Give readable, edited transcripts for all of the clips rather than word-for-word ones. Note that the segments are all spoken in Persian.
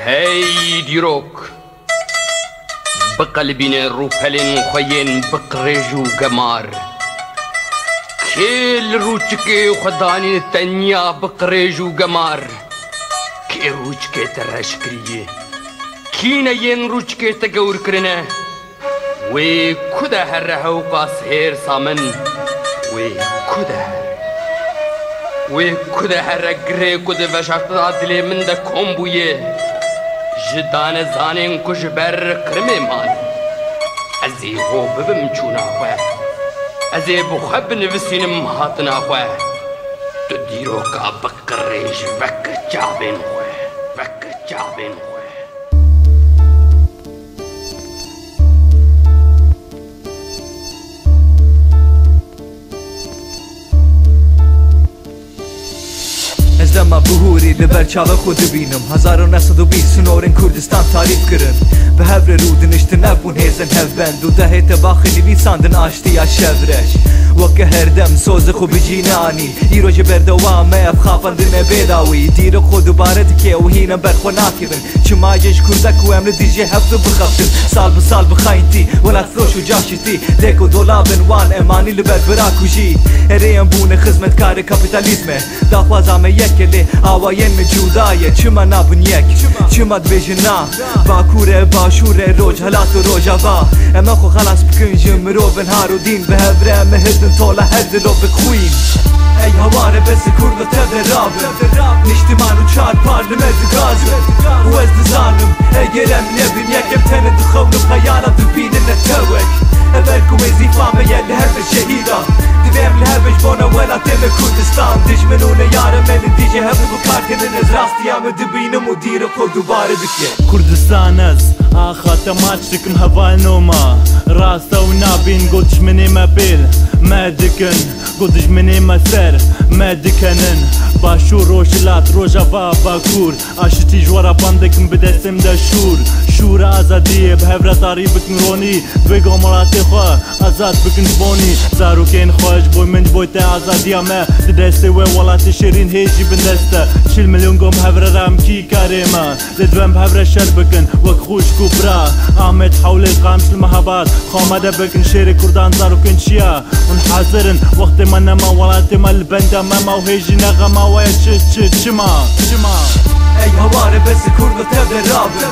هی دیروک بقلبین روپلین خوین بقرج و گمار کل روچکه خدانی تنیا بقرج و گمار کی روچکه ترش کریه کی نین روچکه تگور کرنه و کده هر هوقاس هیر سامن و کده هر گره کده وشارت دادلی من ده کم بویه جدان زانین کش بر کرمه مان ازی هو ببم چونا خواه ازی بخب نوسینم هاتنا خواه تو دیرو کا بقریش وک جابین خواه دما بهوری لبر چاوه خود بینم 1920 سنورن کردستان تعریف کرن به هفر رودن اشت نبون هیزن هفبند و ده تباخی نویساندن آشتی یا شورش وکه هر دم سوز خوب جینانی ایرو جبر دوامه افخافندن بیداوی دیر خود دوباره دکه و هینم برخو ناکرن چما جش کردک و امر دیجه هفتو بخفتن سال بسال بخاینتی ولا فروش و جاشتی دیکو دولابن وان امانی لبر براکوشی هریم بونه خدمت کار کپیتالیزمه داخوازامه یکلی آواین جودایه چما نبون یک چما دبیجنا باکوره باشوره روج هلات و روجاوا اما خو خلاص بکن جمرو بن هارو دین به هبره مهدن طوله هر دلو بخوین ای هواره بس کرد و تبه رابن نشتمان و چار پارلمنت گازم و از دزانم اگرم نبین یکم تنه دخون و خیالم دبین نتوک ابرکو ازی فامه یل هر شهیدا دویم لهبش بونا ولا تم کردستان دشمنونه یارم من دیجه هبه بکار کنن از راستی همه دبینم و دیر خود دوباره دکه کردستان از آخات ماچ دکن هوا نوما راستا و نابین گوتش منی ما بیل ما دکن گوتش منی ما سر ما دکنن باشور روشلات روژا با باکور آشتی جوارا باندکن بدستم دا شور آزادیه به هفره تاری بکن رونی دویگو ملاتی خواه آزاد بکن بونی زاروکین خوش بوی من بوی تا آزادی همه دسته و ولاتی شیرین هیجی بندسته 40 میلیون گم هفره رام کی کاری ما لدویم هفره شر بکن وک خوش کبرا آمد حول قامش المهابات خامده بکن شیر کردان زاروکین چیا منحاضرن وقت من نما ولاتی ما البنده ما و هیجی نغما و چما ای هواره بس کرد و تبه رابن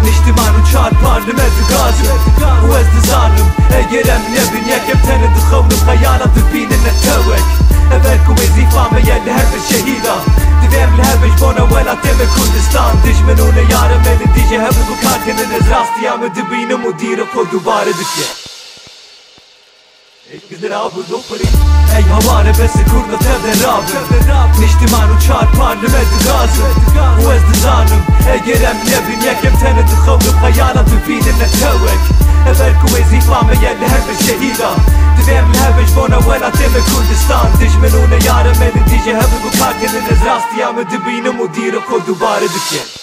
نشتمان و چار پارلمنت گازم و از دزانم اگرم نبین یکم تنه دخون و خیالم دبین نتوک ابرکو ازی فامه یل هر شهیدا دویم لهبش بونا ولا تم کردستان دشمنونه یارم من دیجه هبه بکار کنن از راستی همه دبینم و دیر خود دوباره دکه ای هواره بس کرد و تبه رابن نشتمان و چار پارلمنت گازم و از دزانم اگرم نبین یکم تنه دخون و خیالم دبین نتوک ابرکو ازی فامه یل هر شهیدا دویم لهبش بونا ولا تم کردستان دشمنونه یارم من دیجه هبه بکار کنن از راستی همه دبینم و دیر خود دوباره دکه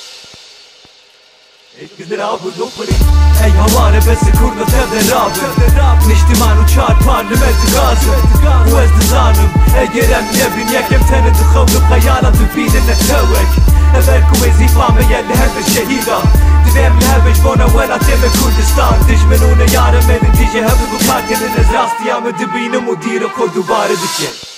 ای هواره بس کرد و تبه رابن نشتمان و چار پارلمنت گازم و از دزانم اگرم نبین یکم تنه دخون و خیالم دبین نتوک ابرکو ازی فامه یل هر شهیدا دویم لهبش بونا ولا تم کردستان دشمنونه یارم من دیجه هبه بکار کنن از راستی همه دبینم و دیر خود دوباره دکه